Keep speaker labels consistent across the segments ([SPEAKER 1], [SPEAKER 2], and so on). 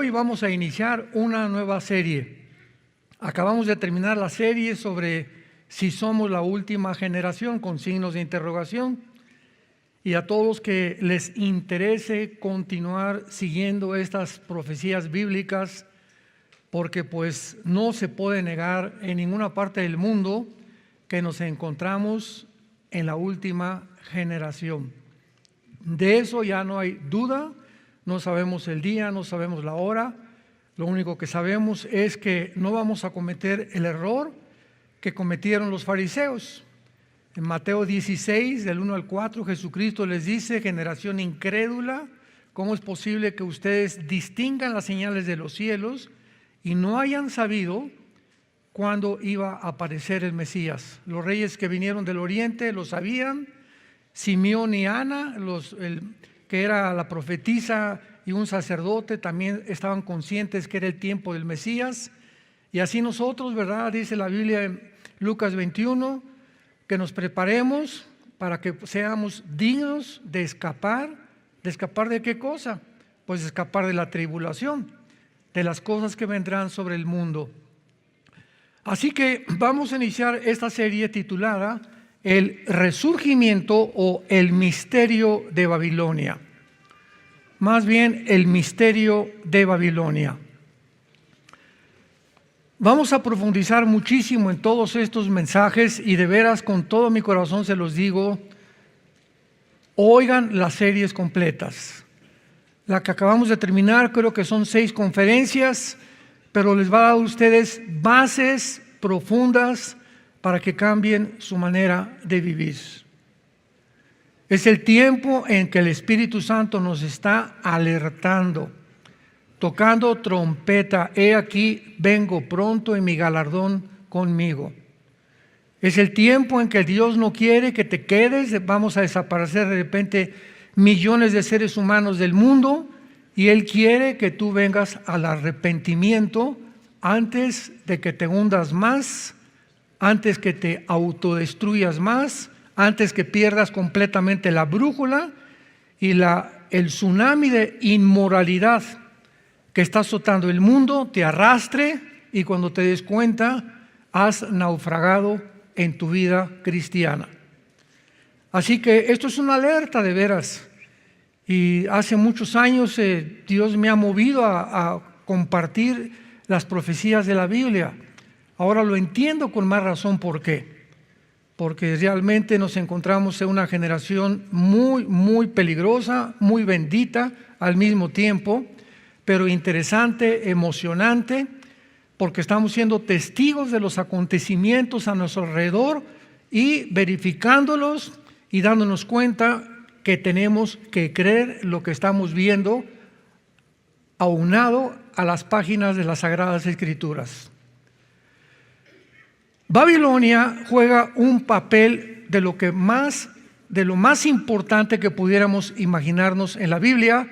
[SPEAKER 1] hoy vamos a iniciar una nueva serie. Acabamos de terminar la serie sobre si somos la última generación, con signos de interrogación. Y a todos que les interese continuar siguiendo estas profecías bíblicas, porque pues no se puede negar en ninguna parte del mundo que nos encontramos en la última generación. De eso ya no hay duda. No sabemos el día, no sabemos la hora. Lo único que sabemos es que no vamos a cometer el error que cometieron los fariseos. En Mateo 16, del 1 al 4, Jesucristo les dice: generación incrédula, ¿cómo es posible que ustedes distingan las señales de los cielos y no hayan sabido cuándo iba a aparecer el Mesías? Los reyes que vinieron del oriente lo sabían. Simeón y Ana, que era la profetisa y un sacerdote, también estaban conscientes que era el tiempo del Mesías. Y así nosotros, ¿verdad? Dice la Biblia en Lucas 21, que nos preparemos para que seamos dignos de escapar. ¿De escapar de qué cosa? Pues de escapar de la tribulación, de las cosas que vendrán sobre el mundo. Así que vamos a iniciar esta serie titulada El resurgimiento o el misterio de Babilonia. Más bien, el misterio de Babilonia. Vamos a profundizar muchísimo en todos estos mensajes y de veras con todo mi corazón se los digo, oigan las series completas. La que acabamos de terminar creo que son 6 conferencias, pero les va a dar a ustedes bases profundas para que cambien su manera de vivir. Es el tiempo en que el Espíritu Santo nos está alertando, tocando trompeta: he aquí, vengo pronto y mi galardón conmigo. Es el tiempo en que Dios no quiere que te quedes, vamos a desaparecer de repente millones de seres humanos del mundo, y Él quiere que tú vengas al arrepentimiento antes de que te hundas más, antes que te autodestruyas más, antes que pierdas completamente la brújula y el tsunami de inmoralidad que está azotando el mundo te arrastre y cuando te des cuenta has naufragado en tu vida cristiana. Así que esto es una alerta de veras. Y hace muchos años Dios me ha movido a compartir las profecías de la Biblia. Ahora lo entiendo con más razón. ¿Por qué? Porque realmente nos encontramos en una generación muy, muy peligrosa, muy bendita al mismo tiempo, pero interesante, emocionante, porque estamos siendo testigos de los acontecimientos a nuestro alrededor y verificándolos y dándonos cuenta que tenemos que creer lo que estamos viendo aunado a las páginas de las Sagradas Escrituras. Babilonia juega un papel de lo más importante que pudiéramos imaginarnos en la Biblia,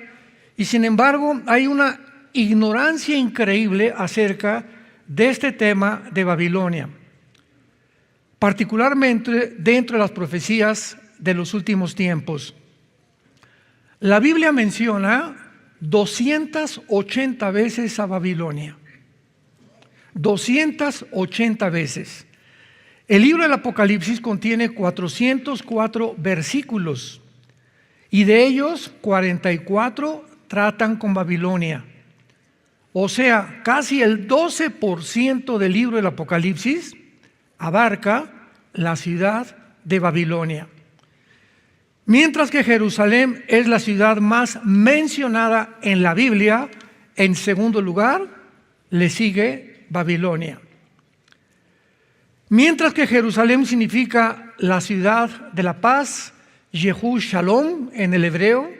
[SPEAKER 1] y sin embargo hay una ignorancia increíble acerca de este tema de Babilonia, particularmente dentro de las profecías de los últimos tiempos. La Biblia menciona 280 veces a Babilonia. 280 veces. El libro del Apocalipsis contiene 404 versículos y de ellos 44 tratan con Babilonia. O sea, casi el 12% del libro del Apocalipsis abarca la ciudad de Babilonia. Mientras que Jerusalén es la ciudad más mencionada en la Biblia, en segundo lugar le sigue Babilonia. Mientras que Jerusalén significa la ciudad de la paz, Yehu Shalom en el hebreo,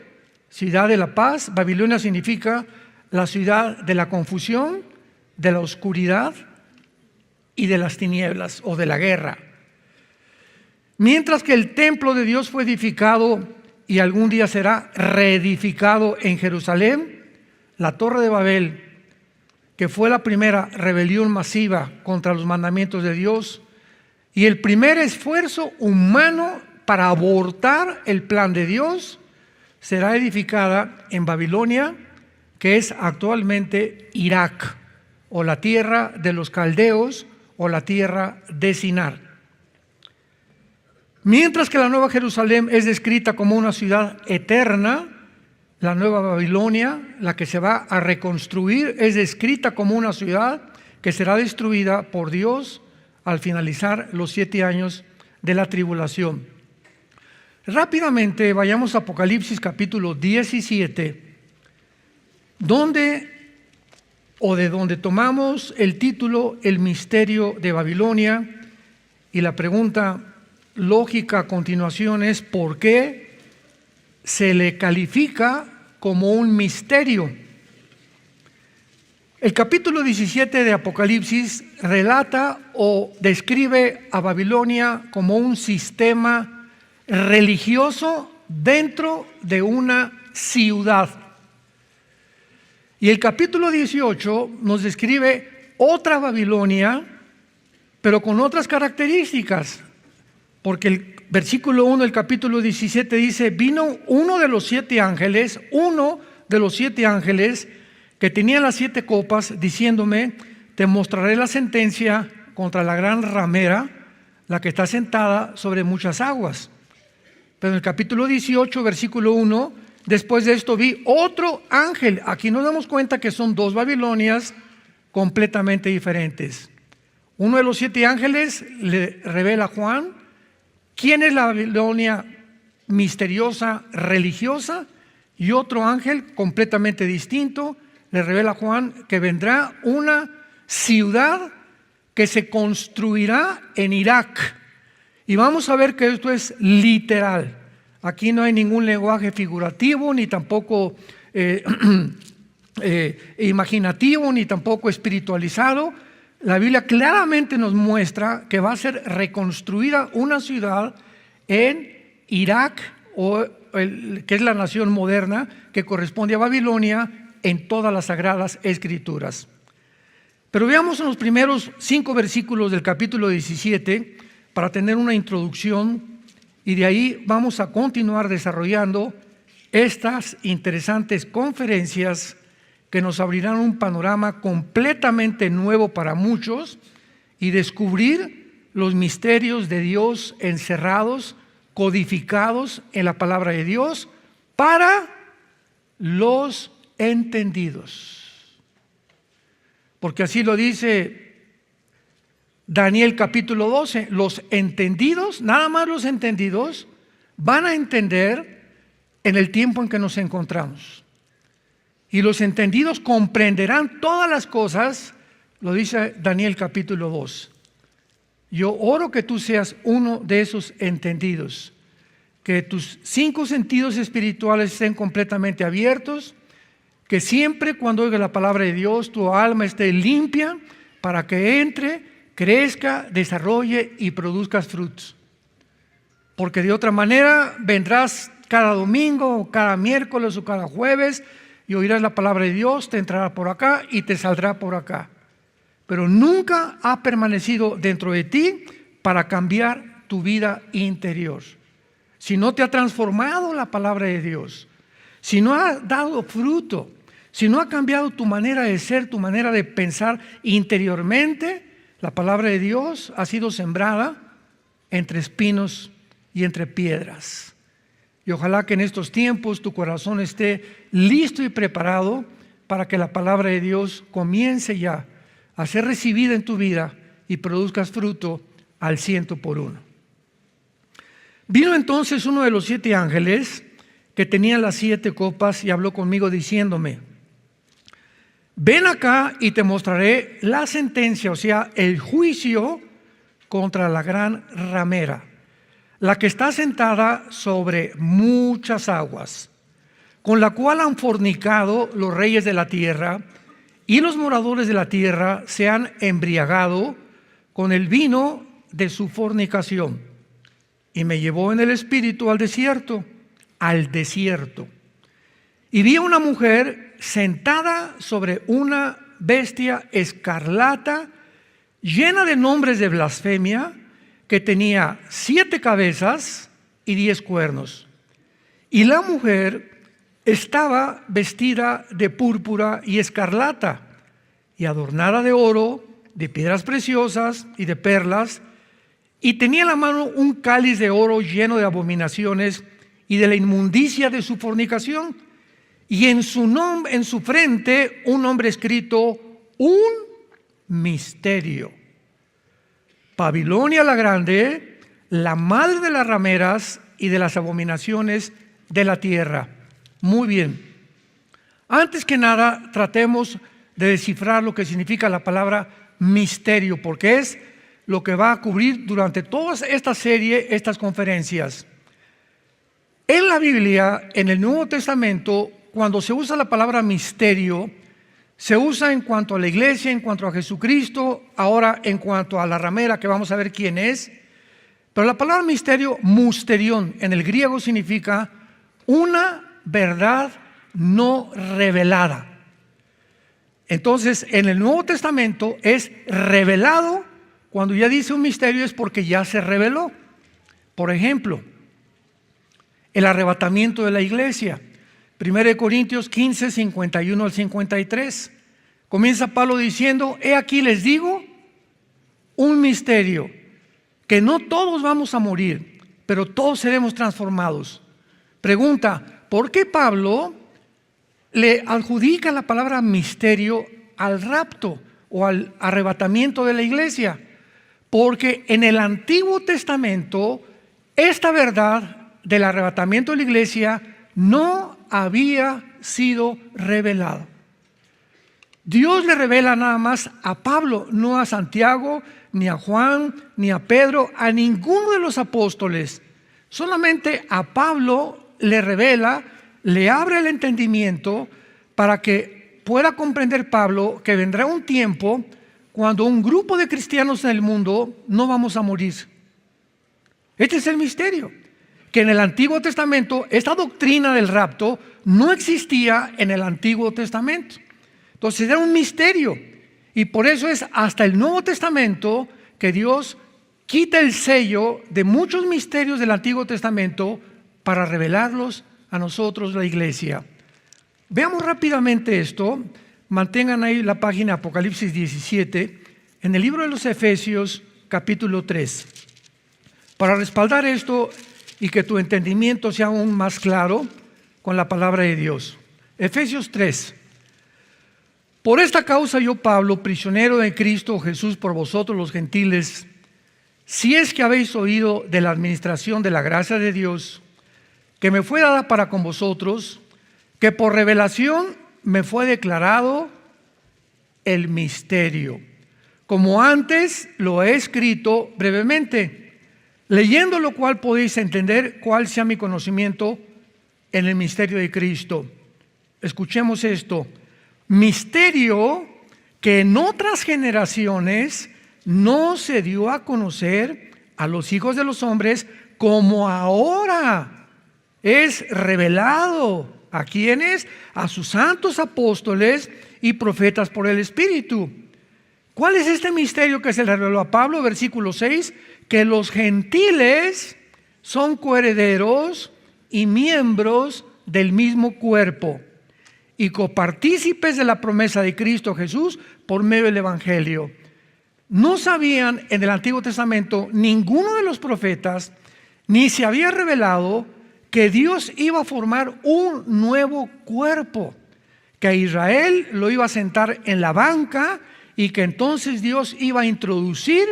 [SPEAKER 1] ciudad de la paz, Babilonia significa la ciudad de la confusión, de la oscuridad y de las tinieblas o de la guerra. Mientras que el templo de Dios fue edificado y algún día será reedificado en Jerusalén, la Torre de Babel, que fue la primera rebelión masiva contra los mandamientos de Dios y el primer esfuerzo humano para abortar el plan de Dios, será edificada en Babilonia, que es actualmente Irak, o la tierra de los caldeos, o la tierra de Sinar. Mientras que la Nueva Jerusalén es descrita como una ciudad eterna, la Nueva Babilonia, la que se va a reconstruir, es descrita como una ciudad que será destruida por Dios al finalizar los 7 años de la tribulación. Rápidamente vayamos a Apocalipsis capítulo 17, de donde tomamos el título El misterio de Babilonia, y la pregunta lógica a continuación es: ¿por qué se le califica como un misterio? El capítulo 17 de Apocalipsis relata o describe a Babilonia como un sistema religioso dentro de una ciudad. Y el capítulo 18 nos describe otra Babilonia, pero con otras características. Porque el versículo 1 del capítulo 17 dice: vino uno de los 7 ángeles que tenía las 7 copas, diciéndome: te mostraré la sentencia contra la gran ramera, la que está sentada sobre muchas aguas. Pero en el capítulo 18, versículo 1, después de esto vi otro ángel. Aquí nos damos cuenta que son 2 Babilonias completamente diferentes. Uno de los 7 ángeles le revela a Juan quién es la Babilonia misteriosa, religiosa, y otro ángel completamente distinto le revela a Juan que vendrá una ciudad que se construirá en Irak. Y vamos a ver que esto es literal. Aquí no hay ningún lenguaje figurativo, ni tampoco imaginativo, ni tampoco espiritualizado. La Biblia claramente nos muestra que va a ser reconstruida una ciudad en Irak, que es la nación moderna que corresponde a Babilonia en todas las sagradas escrituras. Pero veamos en los primeros 5 versículos del capítulo 17 para tener una introducción, y de ahí vamos a continuar desarrollando estas interesantes conferencias que nos abrirán un panorama completamente nuevo para muchos y descubrir los misterios de Dios encerrados, codificados en la palabra de Dios para los entendidos. Porque así lo dice Daniel capítulo 12, los entendidos, nada más los entendidos, van a entender en el tiempo en que nos encontramos. Y los entendidos comprenderán todas las cosas, lo dice Daniel capítulo 2. Yo oro que tú seas uno de esos entendidos, que tus 5 sentidos espirituales estén completamente abiertos, que siempre cuando oiga la palabra de Dios tu alma esté limpia para que entre, crezca, desarrolle y produzcas frutos. Porque de otra manera vendrás cada domingo, o cada miércoles o cada jueves y oirás la palabra de Dios, te entrará por acá y te saldrá por acá. Pero nunca ha permanecido dentro de ti para cambiar tu vida interior. Si no te ha transformado la palabra de Dios, si no ha dado fruto, si no ha cambiado tu manera de ser, tu manera de pensar interiormente, la palabra de Dios ha sido sembrada entre espinos y entre piedras. Y ojalá que en estos tiempos tu corazón esté listo y preparado para que la palabra de Dios comience ya a ser recibida en tu vida y produzcas fruto al 100%. Vino entonces uno de los 7 ángeles que tenía las 7 copas y habló conmigo diciéndome: ven acá y te mostraré la sentencia, o sea, el juicio contra la gran ramera, la que está sentada sobre muchas aguas, con la cual han fornicado los reyes de la tierra, y los moradores de la tierra se han embriagado con el vino de su fornicación. Y me llevó en el espíritu al desierto, y vi a una mujer sentada sobre una bestia escarlata, llena de nombres de blasfemia, que tenía 7 cabezas y 10 cuernos. Y la mujer Estaba vestida de púrpura y escarlata, y adornada de oro, de piedras preciosas y de perlas, y tenía en la mano un cáliz de oro lleno de abominaciones y de la inmundicia de su fornicación, y en su frente un nombre escrito, un misterio: Babilonia la grande, la madre de las rameras y de las abominaciones de la tierra. Muy bien. Antes que nada, tratemos de descifrar lo que significa la palabra misterio, porque es lo que va a cubrir durante toda esta serie, estas conferencias. En la Biblia, en el Nuevo Testamento, cuando se usa la palabra misterio, se usa en cuanto a la iglesia, en cuanto a Jesucristo, ahora en cuanto a la ramera, que vamos a ver quién es. Pero la palabra misterio, musterión, en el griego significa una verdad no revelada. Entonces, en el Nuevo Testamento es revelado. Cuando ya dice un misterio es porque ya se reveló. Por ejemplo, el arrebatamiento de la iglesia. 1 Corintios 15, 51 al 53. Comienza Pablo diciendo: he aquí les digo un misterio, que no todos vamos a morir, pero todos seremos transformados. Pregunta: ¿por qué Pablo le adjudica la palabra misterio al rapto o al arrebatamiento de la iglesia? Porque en el Antiguo Testamento esta verdad del arrebatamiento de la iglesia no había sido revelada. Dios le revela nada más a Pablo, no a Santiago, ni a Juan, ni a Pedro, a ninguno de los apóstoles. Solamente a Pablo le revela, le abre el entendimiento para que pueda comprender Pablo que vendrá un tiempo cuando un grupo de cristianos en el mundo no vamos a morir. Este es el misterio, que en el Antiguo Testamento esta doctrina del rapto no existía en el Antiguo Testamento. Entonces era un misterio, y por eso es hasta el Nuevo Testamento que Dios quita el sello de muchos misterios del Antiguo Testamento para revelarlos a nosotros, la iglesia. Veamos rápidamente esto. Mantengan ahí la página Apocalipsis 17, en el libro de los Efesios, capítulo 3. Para respaldar esto y que tu entendimiento sea aún más claro con la palabra de Dios. Efesios 3. Por esta causa yo, Pablo, prisionero de Cristo Jesús por vosotros los gentiles, si es que habéis oído de la administración de la gracia de Dios, que me fue dada para con vosotros, que por revelación me fue declarado el misterio, como antes lo he escrito brevemente, leyendo lo cual podéis entender cuál sea mi conocimiento en el misterio de Cristo. Escuchemos esto: misterio que en otras generaciones no se dio a conocer a los hijos de los hombres, como ahora es revelado. ¿A quiénes? A sus santos apóstoles y profetas por el Espíritu. ¿Cuál es este misterio que se le reveló a Pablo? Versículo 6, que los gentiles son coherederos y miembros del mismo cuerpo y copartícipes de la promesa de Cristo Jesús por medio del Evangelio. No sabían en el Antiguo Testamento ninguno de los profetas, ni se había revelado que Dios iba a formar un nuevo cuerpo, que a Israel lo iba a sentar en la banca y que entonces Dios iba a introducir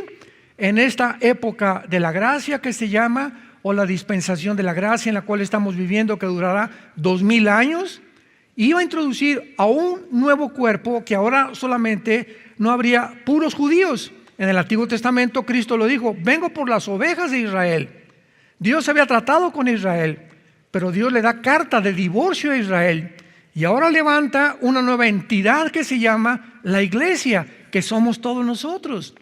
[SPEAKER 1] en esta época de la gracia que se llama, o la dispensación de la gracia en la cual estamos viviendo, que durará 2000 años, iba a introducir a un nuevo cuerpo que ahora solamente no habría puros judíos. En el Antiguo Testamento Cristo lo dijo: vengo por las ovejas de Israel. Dios había tratado con Israel, pero Dios le da carta de divorcio a Israel, y ahora levanta una nueva entidad que se llama la iglesia, que somos todos nosotros.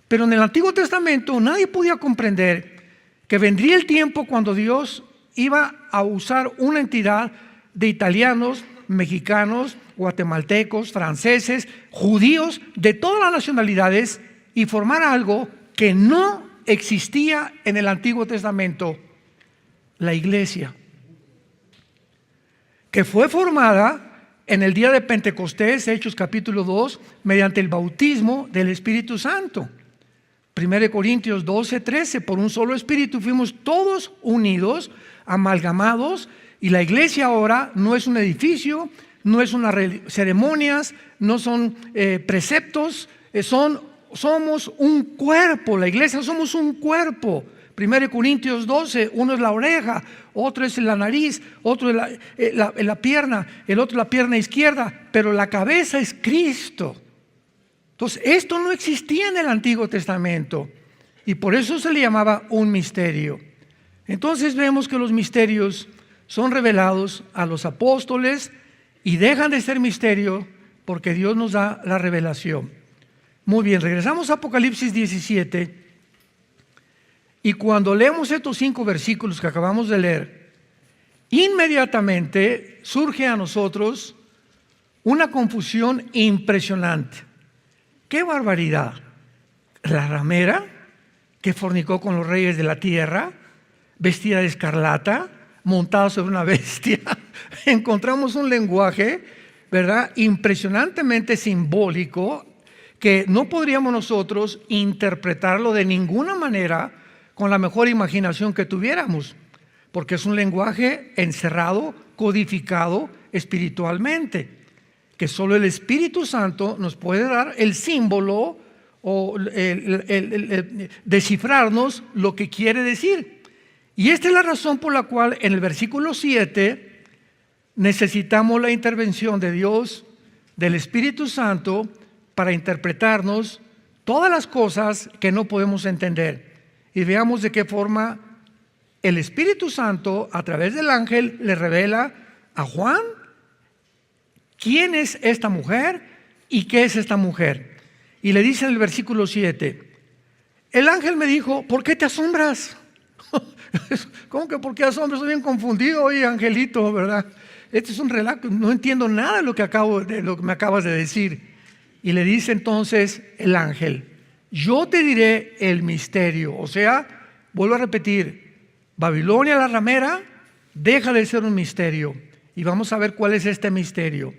[SPEAKER 1] Pero en el Antiguo Testamento nadie podía comprender que vendría el tiempo cuando Dios iba a usar una entidad de italianos, mexicanos, guatemaltecos, franceses, judíos, de todas las nacionalidades, y formar algo que no existía en el Antiguo Testamento: la iglesia. que fue formada en el día de Pentecostés, Hechos capítulo 2, mediante el bautismo del Espíritu Santo. 1 Corintios 12, 13, por un solo Espíritu fuimos todos unidos, amalgamados, y la iglesia ahora no es un edificio, no es unas ceremonias, no son preceptos, somos un cuerpo. La iglesia somos un cuerpo. 1 Corintios 12, uno es la oreja, otro es la nariz, otro es la pierna, el otro la pierna izquierda, pero la cabeza es Cristo. Entonces, esto no existía en el Antiguo Testamento y por eso se le llamaba un misterio. Entonces vemos que los misterios son revelados a los apóstoles y dejan de ser misterio porque Dios nos da la revelación. Muy bien, regresamos a Apocalipsis 17. Y cuando leemos estos 5 versículos que acabamos de leer, inmediatamente surge a nosotros una confusión impresionante. ¡Qué barbaridad! La ramera que fornicó con los reyes de la tierra, vestida de escarlata, montada sobre una bestia. Encontramos un lenguaje, ¿verdad?, impresionantemente simbólico que no podríamos nosotros interpretarlo de ninguna manera con la mejor imaginación que tuviéramos, porque es un lenguaje encerrado, codificado espiritualmente, que solo el Espíritu Santo nos puede dar el símbolo o descifrarnos lo que quiere decir. Y esta es la razón por la cual en el versículo 7 necesitamos la intervención de Dios, del Espíritu Santo, para interpretarnos todas las cosas que no podemos entender. Y veamos de qué forma el Espíritu Santo a través del ángel le revela a Juan quién es esta mujer y qué es esta mujer. Y le dice en el versículo 7, el ángel me dijo, ¿por qué te asombras? ¿Cómo que por qué asombras? Estoy bien confundido, oye, angelito, ¿verdad? Este es un relato, no entiendo nada de lo que me acabas de decir. Y le dice entonces el ángel, yo te diré el misterio. O sea, vuelvo a repetir, Babilonia la ramera deja de ser un misterio. Y vamos a ver cuál es este misterio.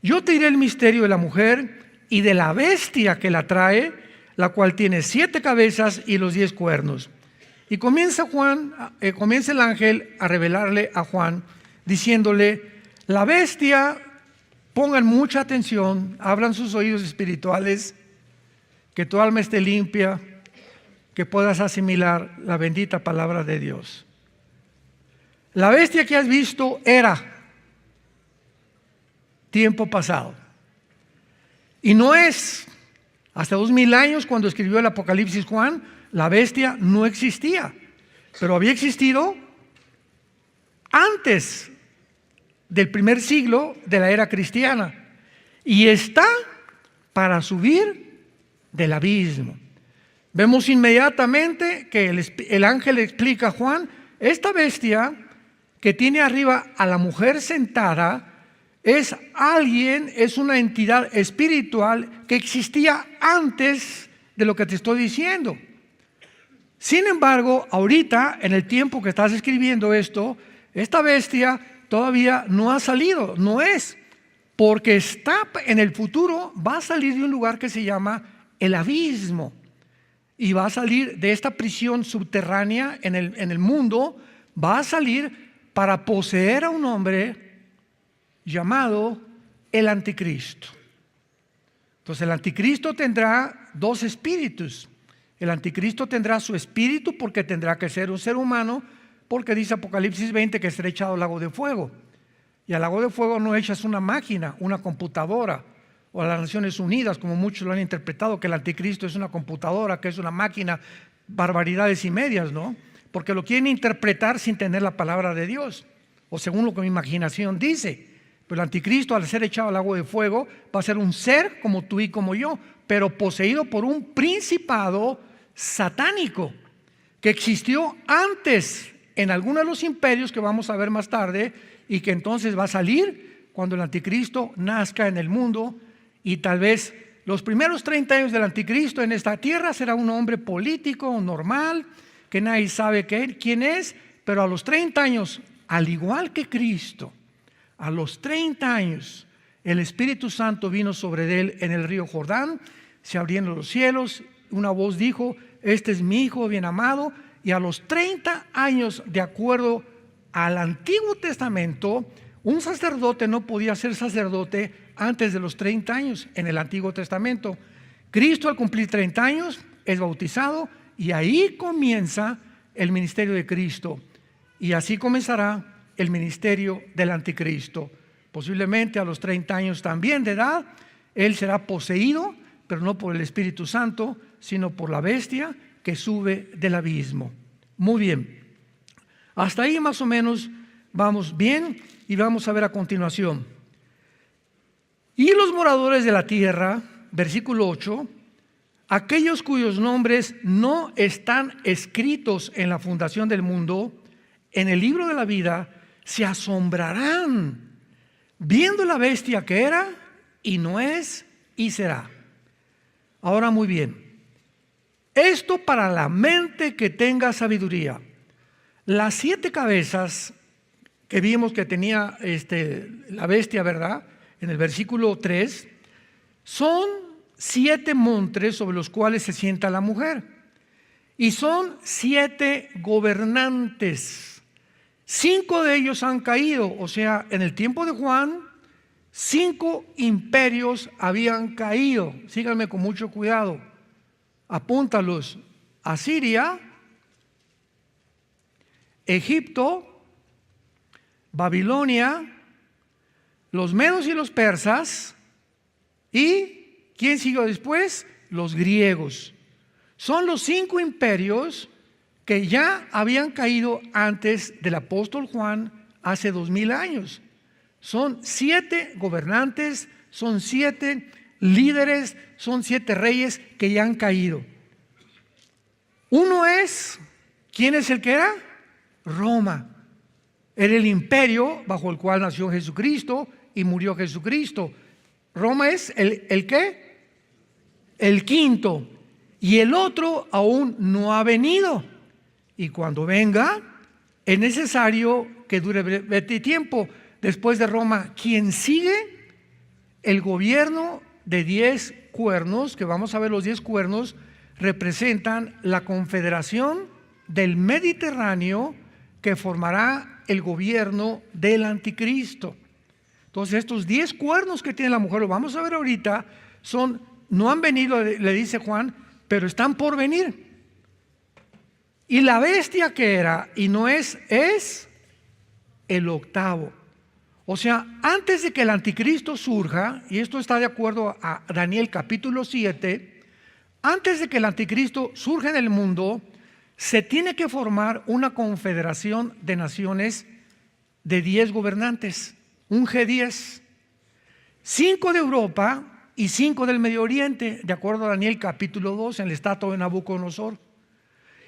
[SPEAKER 1] Yo te diré el misterio de la mujer y de la bestia que la trae, la cual tiene 7 cabezas y los 10 cuernos. Y comienza el ángel a revelarle a Juan, diciéndole, la bestia, pongan mucha atención, abran sus oídos espirituales, que tu alma esté limpia, que puedas asimilar la bendita palabra de Dios. La bestia que has visto era tiempo pasado. Y no es, hasta 2000 años cuando escribió el Apocalipsis Juan, la bestia no existía, pero había existido antes del primer siglo de la era cristiana y está para subir del abismo. Vemos inmediatamente que el ángel explica a Juan, esta bestia que tiene arriba a la mujer sentada es alguien, es una entidad espiritual que existía antes de lo que te estoy diciendo. Sin embargo, ahorita, en el tiempo que estás escribiendo esto, esta bestia todavía no ha salido, no es, porque está en el futuro, va a salir de un lugar que se llama el abismo y va a salir de esta prisión subterránea en el mundo, va a salir para poseer a un hombre llamado el anticristo. Entonces el anticristo tendrá 2 espíritus. El anticristo tendrá su espíritu porque tendrá que ser un ser humano, porque dice Apocalipsis 20 que será echado al lago de fuego. Y al lago de fuego no echas una máquina, una computadora, o a las Naciones Unidas, como muchos lo han interpretado, que el anticristo es una computadora, que es una máquina, barbaridades y medias, ¿no? Porque lo quieren interpretar sin tener la palabra de Dios, o según lo que mi imaginación dice. Pero el anticristo, al ser echado al lago de fuego, va a ser un ser como tú y como yo, pero poseído por un principado satánico que existió antes en algunos de los imperios que vamos a ver más tarde, y que entonces va a salir cuando el anticristo nazca en el mundo. Y tal vez los primeros 30 años del anticristo en esta tierra será un hombre político normal, que nadie sabe quién es, pero a los 30 años, al igual que Cristo, A los 30 años, el Espíritu Santo vino sobre él en el río Jordán, se abrieron los cielos, una voz dijo: este es mi Hijo bien amado. Y a los 30 años, de acuerdo al Antiguo Testamento, un sacerdote no podía ser sacerdote antes de los 30 años en el Antiguo Testamento. Cristo, al cumplir 30 años, es bautizado y ahí comienza el ministerio de Cristo. Y así comenzará el ministerio del anticristo. Posiblemente a los 30 años también de edad, él será poseído, pero no por el Espíritu Santo, sino por la bestia que sube del abismo. Muy bien, hasta ahí más o menos vamos bien, y vamos a ver a continuación. Y los moradores de la tierra, versículo 8, aquellos cuyos nombres no están escritos en la fundación del mundo, en el libro de la vida, se asombrarán, viendo la bestia que era, y no es, y será. Ahora muy bien, esto para la mente que tenga sabiduría. Las 7 cabezas que vimos que tenía la bestia, ¿verdad? En el versículo 3, son 7 montes sobre los cuales se sienta la mujer. Y son 7 gobernantes. 5 de ellos han caído, o sea, en el tiempo de Juan, 5 imperios habían caído. Síganme con mucho cuidado. Apúntalos: Asiria, Egipto, Babilonia, los medos y los persas, y ¿quién siguió después? Los griegos. Son los 5 imperios que ya habían caído antes del apóstol Juan hace 2000 años. Son 7 gobernantes, son 7 líderes, son 7 reyes que ya han caído. Uno es, ¿quién es el que era? Roma. Era el imperio bajo el cual nació Jesucristo y murió Jesucristo. Roma es ¿el qué? El quinto. Y el otro aún no ha venido. Y cuando venga, es necesario que dure breve tiempo. Después de Roma, ¿quién sigue? El gobierno de 10 cuernos, que vamos a ver. Los 10 cuernos representan la confederación del Mediterráneo que formará el gobierno del anticristo. Entonces estos 10 cuernos que tiene la mujer, lo vamos a ver ahorita, no han venido, le dice Juan, pero están por venir. Y la bestia que era y no es el octavo. O sea, antes de que el anticristo surja, y esto está de acuerdo a Daniel capítulo 7, antes de que el anticristo surja en el mundo, se tiene que formar una confederación de naciones de 10 gobernantes, un G10, 5 de Europa y 5 del Medio Oriente, de acuerdo a Daniel capítulo 2, en el estado de Nabucodonosor.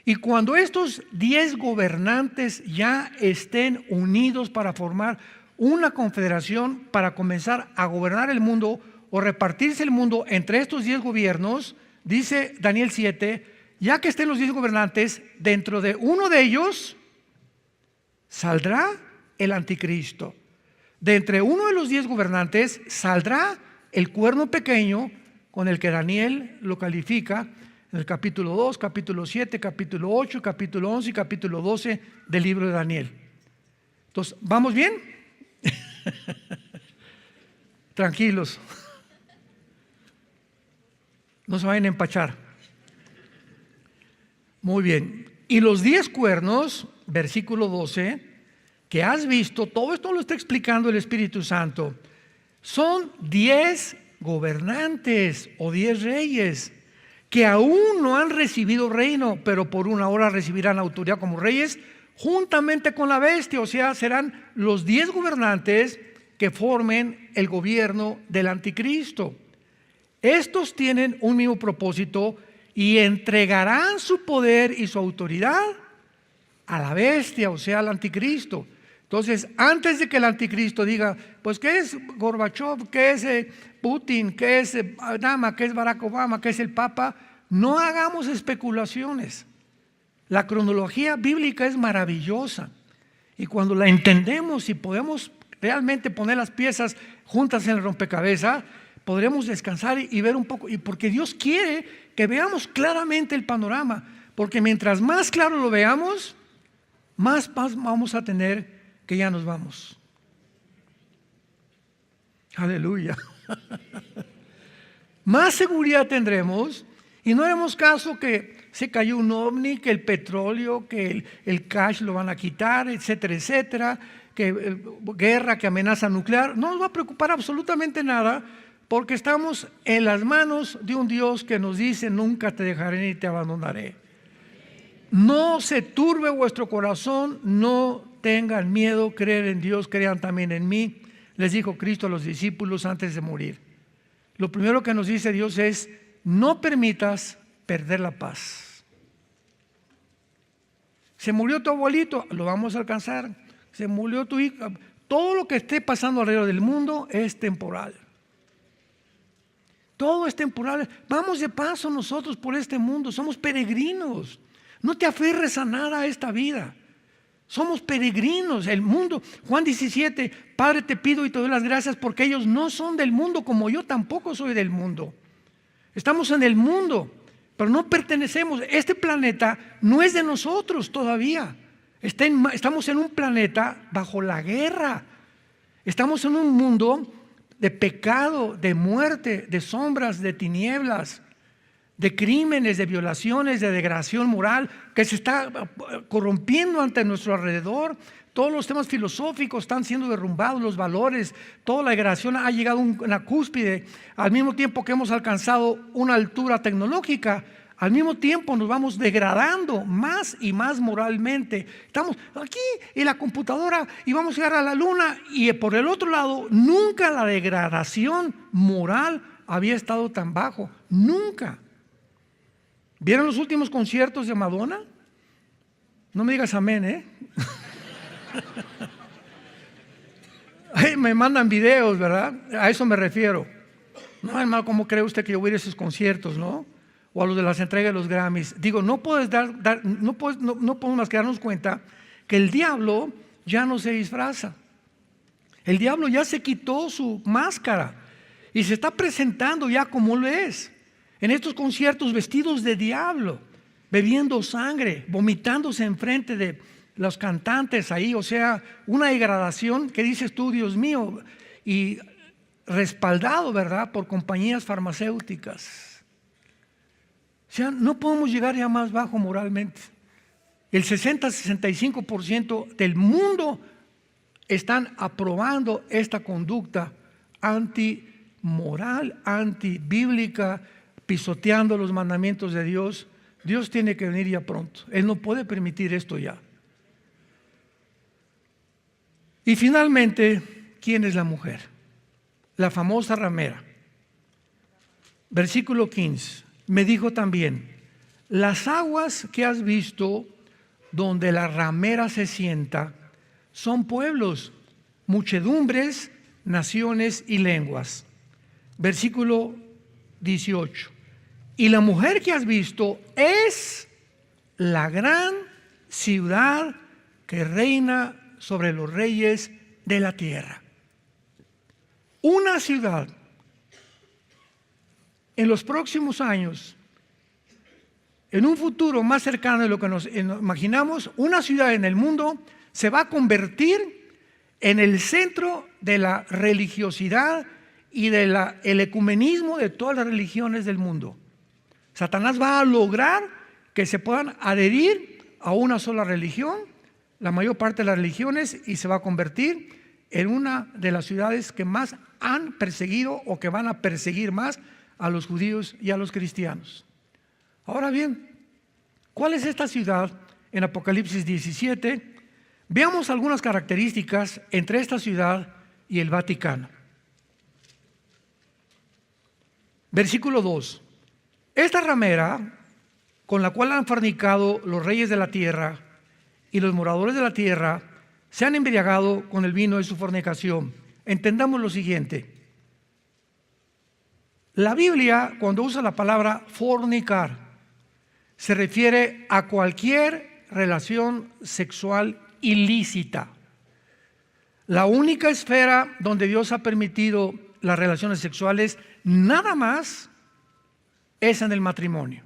[SPEAKER 1] Y cuando estos 10 gobernantes ya estén unidos para formar una confederación para comenzar a gobernar el mundo o repartirse el mundo entre estos 10 gobiernos, dice Daniel 7, ya que estén los 10 gobernantes, dentro de uno de ellos saldrá el anticristo. De entre uno de los 10 gobernantes saldrá el cuerno pequeño con el que Daniel lo califica en el capítulo 2, capítulo 7, capítulo 8, capítulo 11 y capítulo 12 del libro de Daniel. Entonces, ¿vamos bien? Tranquilos. No se vayan a empachar. Muy bien. Y los 10 cuernos, versículo 12, que has visto, todo esto lo está explicando el Espíritu Santo, son 10 gobernantes o 10 reyes que aún no han recibido reino, pero por una hora recibirán autoridad como reyes juntamente con la bestia. O sea, serán los 10 gobernantes que formen el gobierno del anticristo. Estos tienen un mismo propósito y entregarán su poder y su autoridad a la bestia, o sea, al anticristo. Entonces, antes de que el anticristo diga, pues, ¿qué es Gorbachev? ¿Qué es Putin? ¿Qué es Obama? ¿Qué es Barack Obama? ¿Qué es el Papa? No hagamos especulaciones. La cronología bíblica es maravillosa y cuando la entendemos y podemos realmente poner las piezas juntas en el rompecabezas, podremos descansar y ver un poco, y porque Dios quiere que veamos claramente el panorama, porque mientras más claro lo veamos, más paz vamos a tener que ya nos vamos. Aleluya. Más seguridad tendremos y no haremos caso que se cayó un ovni, que el petróleo, que el cash lo van a quitar, etcétera, etcétera, que guerra, que amenaza nuclear. No nos va a preocupar absolutamente nada, porque estamos en las manos de un Dios que nos dice: nunca te dejaré ni te abandonaré. No se turbe vuestro corazón, no tengan miedo, creer en Dios, crean también en mí, les dijo Cristo a los discípulos antes de morir. Lo primero que nos dice Dios es: no permitas perder la paz. Se murió tu abuelito, lo vamos a alcanzar. Se murió tu hijo. Todo lo que esté pasando alrededor del mundo es temporal. Todo es temporal. Vamos de paso nosotros por este mundo, somos peregrinos. No te aferres a nada a esta vida. Somos peregrinos, el mundo. Juan 17, Padre, te pido y te doy las gracias porque ellos no son del mundo, como yo tampoco soy del mundo. Estamos en el mundo, pero no pertenecemos. Este planeta no es de nosotros todavía. Estamos en un planeta bajo la guerra. Estamos en un mundo de pecado, de muerte, de sombras, de tinieblas, de crímenes, de violaciones, de degradación moral, que se está corrompiendo ante nuestro alrededor. Todos los temas filosóficos están siendo derrumbados, los valores, toda la degradación ha llegado a una cúspide. Al mismo tiempo que hemos alcanzado una altura tecnológica, al mismo tiempo nos vamos degradando más y más moralmente. Estamos aquí en la computadora y vamos a llegar a la luna, y por el otro lado, nunca la degradación moral había estado tan bajo, nunca. ¿Vieron los últimos conciertos de Madonna? No me digas amén, ¿eh? Ay, me mandan videos, ¿verdad? A eso me refiero. No, hermano, ¿cómo cree usted que yo voy a ir a esos conciertos, no? O a los de las entregas de los Grammys. Digo, no podemos más que darnos cuenta que el diablo ya no se disfraza. El diablo ya se quitó su máscara y se está presentando ya como lo es. En estos conciertos vestidos de diablo, bebiendo sangre, vomitándose enfrente de los cantantes ahí, o sea, una degradación que dices tú, Dios mío, y respaldado, ¿verdad?, por compañías farmacéuticas. O sea, no podemos llegar ya más bajo moralmente. El 60-65% del mundo están aprobando esta conducta antimoral, antibíblica, pisoteando los mandamientos de Dios. Dios tiene que venir ya pronto. Él no puede permitir esto ya. Y finalmente, ¿quién es la mujer? La famosa ramera. Versículo 15. Me dijo también: las aguas que has visto donde la ramera se sienta son pueblos, muchedumbres, naciones y lenguas. Versículo 18. Y la mujer que has visto es la gran ciudad que reina sobre los reyes de la tierra. Una ciudad. En los próximos años, en un futuro más cercano de lo que nos imaginamos, una ciudad en el mundo se va a convertir en el centro de la religiosidad y del ecumenismo de todas las religiones del mundo. Satanás va a lograr que se puedan adherir a una sola religión, la mayor parte de las religiones, y se va a convertir en una de las ciudades que más han perseguido o que van a perseguir más a los judíos y a los cristianos. Ahora bien, ¿cuál es esta ciudad en Apocalipsis 17? Veamos algunas características entre esta ciudad y el Vaticano. Versículo 2. Esta ramera con la cual han fornicado los reyes de la tierra y los moradores de la tierra se han embriagado con el vino de su fornicación. Entendamos lo siguiente. La Biblia, cuando usa la palabra fornicar, se refiere a cualquier relación sexual ilícita. La única esfera donde Dios ha permitido las relaciones sexuales, nada más, es en el matrimonio.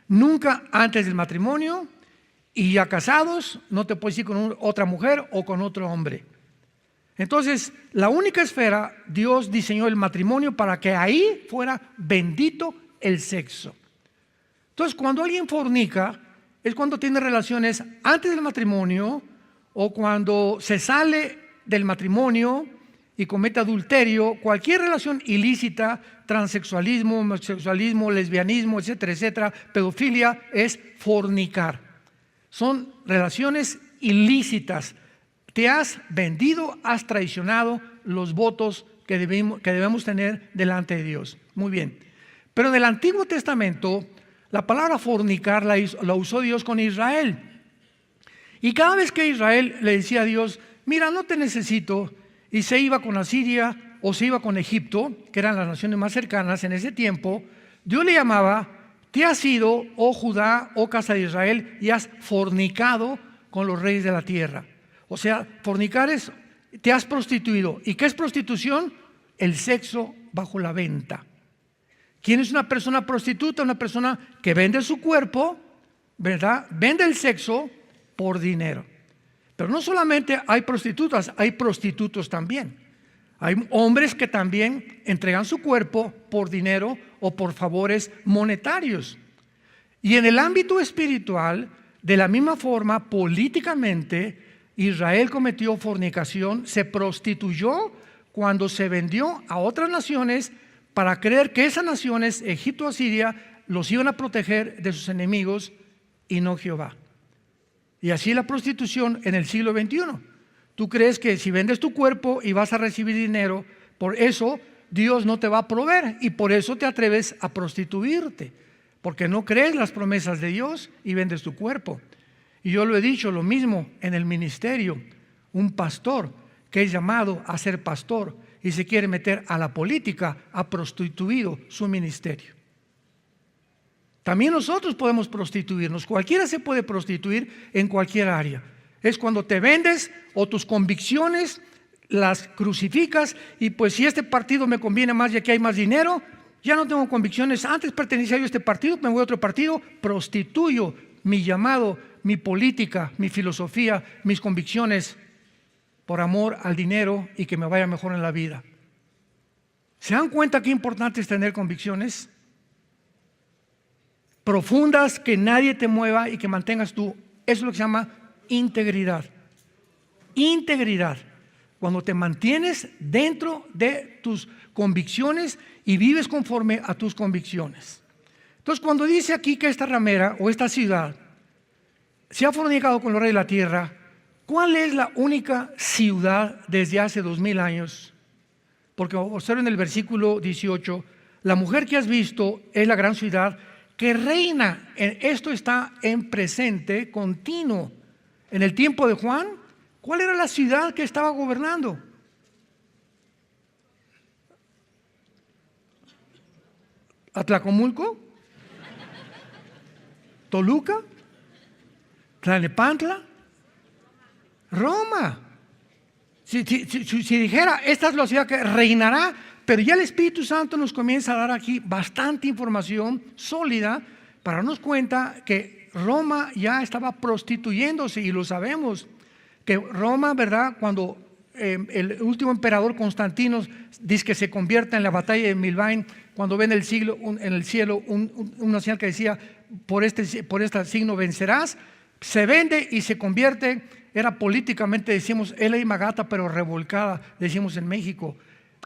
[SPEAKER 1] Nunca antes del matrimonio, y ya casados no te puedes ir con otra mujer o con otro hombre. Entonces, la única esfera, Dios diseñó el matrimonio para que ahí fuera bendito el sexo. Entonces, cuando alguien fornica, es cuando tiene relaciones antes del matrimonio o cuando se sale del matrimonio y comete adulterio, cualquier relación ilícita, transexualismo, homosexualismo, lesbianismo, etcétera, etcétera, pedofilia, es fornicar. Son relaciones ilícitas. Te has vendido, has traicionado los votos que debemos tener delante de Dios. Muy bien. Pero en el Antiguo Testamento, la palabra fornicar la usó Dios con Israel. Y cada vez que Israel le decía a Dios, mira, no te necesito, y se iba con Asiria o se iba con Egipto, que eran las naciones más cercanas en ese tiempo, Dios le llamaba, te has ido, oh Judá, oh casa de Israel, y has fornicado con los reyes de la tierra. O sea, fornicar es, te has prostituido. ¿Y qué es prostitución? El sexo bajo la venta. ¿Quién es una persona prostituta? Una persona que vende su cuerpo, ¿verdad? Vende el sexo por dinero. Pero no solamente hay prostitutas, hay prostitutos también. Hay hombres que también entregan su cuerpo por dinero o por favores monetarios. Y en el ámbito espiritual, de la misma forma, políticamente, Israel cometió fornicación, se prostituyó cuando se vendió a otras naciones para creer que esas naciones, Egipto o Asiria, los iban a proteger de sus enemigos y no Jehová. Y así la prostitución en el siglo XXI. Tú crees que si vendes tu cuerpo y vas a recibir dinero, por eso Dios no te va a proveer y por eso te atreves a prostituirte, porque no crees las promesas de Dios y vendes tu cuerpo. Y yo lo he dicho, lo mismo en el ministerio. Un pastor que es llamado a ser pastor y se quiere meter a la política, ha prostituido su ministerio. También nosotros podemos prostituirnos, cualquiera se puede prostituir en cualquier área. Es cuando te vendes o tus convicciones las crucificas y pues si este partido me conviene más ya que hay más dinero, ya no tengo convicciones, antes pertenecía yo a este partido, me voy a otro partido, prostituyo mi llamado, mi política, mi filosofía, mis convicciones por amor al dinero y que me vaya mejor en la vida. ¿Se dan cuenta qué importante es tener convicciones profundas, que nadie te mueva y que mantengas tú? Eso es lo que se llama integridad. Integridad. Cuando te mantienes dentro de tus convicciones y vives conforme a tus convicciones. Entonces, cuando dice aquí que esta ramera o esta ciudad se ha fornicado con los reyes de la tierra, ¿cuál es la única ciudad desde hace 2000 años? Porque observen el versículo 18, la mujer que has visto es la gran ciudad que reina. Esto está en presente continuo. En el tiempo de Juan, ¿cuál era la ciudad que estaba gobernando? ¿Atlacomulco? ¿Toluca? ¿Tlalnepantla? Roma. Si dijera, esta es la ciudad que reinará, pero ya el Espíritu Santo nos comienza a dar aquí bastante información sólida para darnos cuenta que Roma ya estaba prostituyéndose, y lo sabemos, que Roma, ¿verdad? Cuando el último emperador Constantino dice que se convierte en la batalla de Milvain, cuando ve en el cielo una señal que decía, por este signo vencerás, se vende y se convierte. Era políticamente, decimos, L.A. Magata, pero revolcada, decimos en México.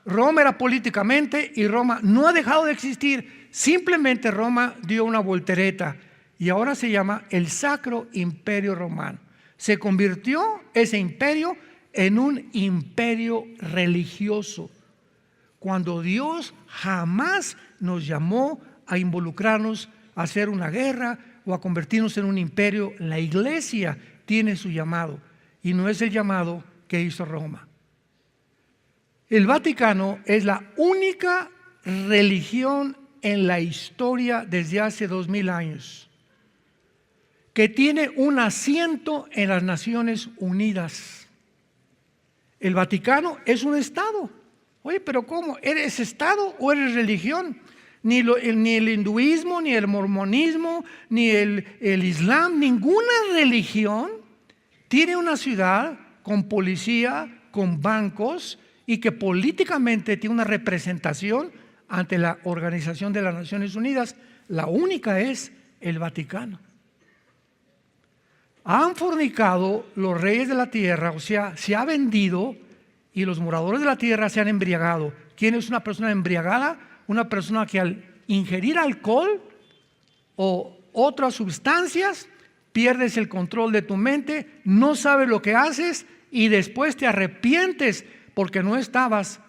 [SPEAKER 1] Roma era políticamente y Roma no ha dejado de existir, simplemente Roma dio una voltereta y ahora se llama el Sacro Imperio Romano. Se convirtió ese imperio en un imperio religioso, cuando Dios jamás nos llamó a involucrarnos a hacer una guerra o a convertirnos en un imperio. La iglesia tiene su llamado y no es el llamado que hizo Roma. El Vaticano es la única religión en la historia desde hace 2000 años que tiene un asiento en las Naciones Unidas. El Vaticano es un Estado. Oye, pero ¿cómo? ¿Eres Estado o eres religión? Ni el hinduismo, ni el mormonismo, ni el islam, ninguna religión tiene una ciudad con policía, con bancos y que políticamente tiene una representación ante la Organización de las Naciones Unidas. La única es el Vaticano. Han fornicado los reyes de la tierra, o sea, se ha vendido y los moradores de la tierra se han embriagado. ¿Quién es una persona embriagada? Una persona que al ingerir alcohol o otras sustancias pierdes el control de tu mente, no sabes lo que haces y después te arrepientes porque no estabas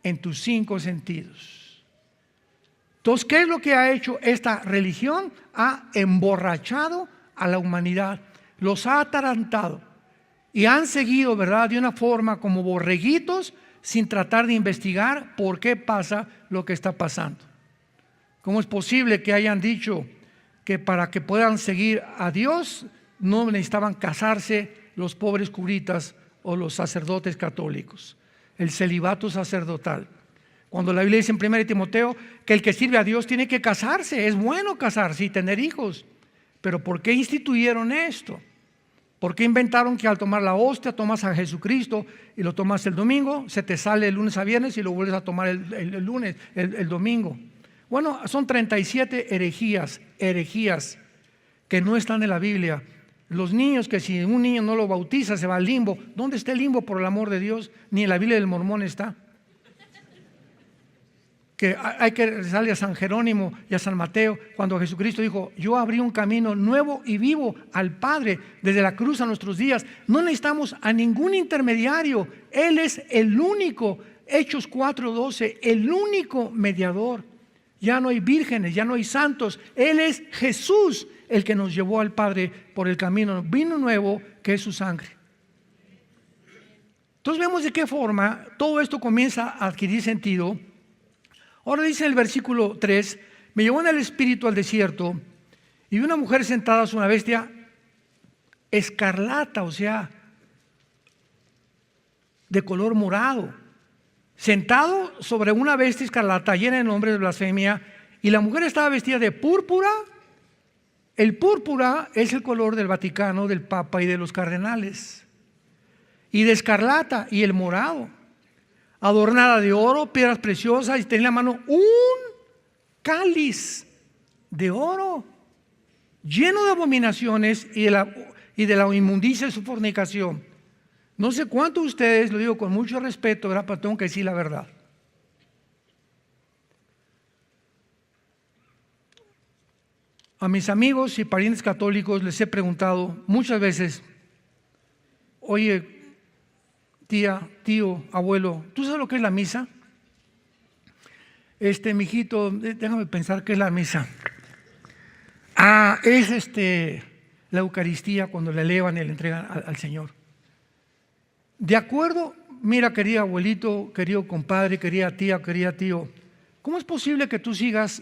[SPEAKER 1] en tus 5 sentidos. Entonces, ¿qué es lo que ha hecho esta religión? Ha emborrachado a la humanidad, los ha atarantado y han seguido, ¿verdad?, de una forma como borreguitos, sin tratar de investigar por qué pasa lo que está pasando. ¿Cómo es posible que hayan dicho que para que puedan seguir a Dios no necesitaban casarse los pobres curitas o los sacerdotes católicos? El celibato sacerdotal. Cuando la Biblia dice en 1 Timoteo que el que sirve a Dios tiene que casarse, es bueno casarse y tener hijos. Pero ¿por qué instituyeron esto? ¿Por qué inventaron que al tomar la hostia tomas a Jesucristo y lo tomas el domingo, se te sale el lunes a viernes y lo vuelves a tomar el domingo? Bueno, son 37 herejías que no están en la Biblia. Los niños, que si un niño no lo bautiza se va al limbo. ¿Dónde está el limbo, por el amor de Dios? Ni en la Biblia del Mormón está. Que hay que rezarle a San Jerónimo y a San Mateo cuando Jesucristo dijo: yo abrí un camino nuevo y vivo al Padre desde la cruz a nuestros días. No necesitamos a ningún intermediario. Él es el único, Hechos 4:12, el único mediador. Ya no hay vírgenes, ya no hay santos. Él es Jesús el que nos llevó al Padre por el camino, vino nuevo que es su sangre. Entonces vemos de qué forma todo esto comienza a adquirir sentido. Ahora dice en el versículo 3: me llevó en el espíritu al desierto y vi una mujer sentada sobre una bestia escarlata, o sea, de color morado, sentado sobre una bestia escarlata llena de nombres de blasfemia, y la mujer estaba vestida de púrpura. El púrpura es el color del Vaticano, del Papa y de los cardenales, y de escarlata y el morado, adornada de oro, piedras preciosas, y tenía en la mano un cáliz de oro lleno de abominaciones y de la inmundicia de su fornicación. No sé cuántos de ustedes, lo digo con mucho respeto, ¿verdad?, pero tengo que decir la verdad. A mis amigos y parientes católicos les he preguntado muchas veces: oye, tía, tío, abuelo, ¿tú sabes lo que es la misa? Mijito, déjame pensar qué es la misa. Es la Eucaristía, cuando le elevan y le entregan al Señor. De acuerdo, mira, querido abuelito, querido compadre, querida tía, querido tío, ¿cómo es posible que tú sigas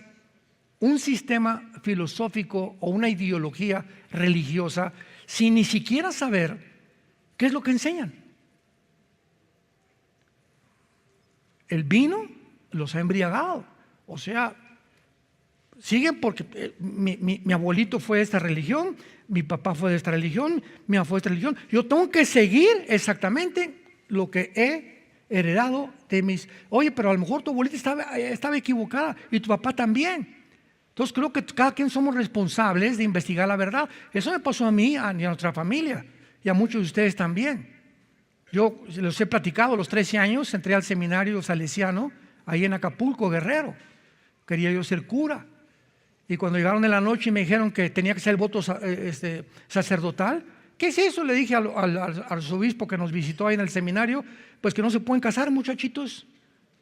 [SPEAKER 1] un sistema filosófico o una ideología religiosa sin ni siquiera saber qué es lo que enseñan? El vino los ha embriagado. O sea, siguen porque mi abuelito fue de esta religión, mi papá fue de esta religión, mi mamá fue de esta religión. Yo tengo que seguir exactamente lo que he heredado de mis... Oye, pero a lo mejor tu abuelita estaba equivocada y tu papá también. Entonces creo que cada quien somos responsables de investigar la verdad. Eso me pasó a mí y a nuestra familia y a muchos de ustedes también. Yo les he platicado, a los 13 años entré al seminario salesiano ahí en Acapulco, Guerrero. Quería yo ser cura. Y cuando llegaron en la noche y me dijeron que tenía que ser el voto sacerdotal, ¿qué es eso? Le dije al arzobispo que nos visitó ahí en el seminario: pues que no se pueden casar, muchachitos.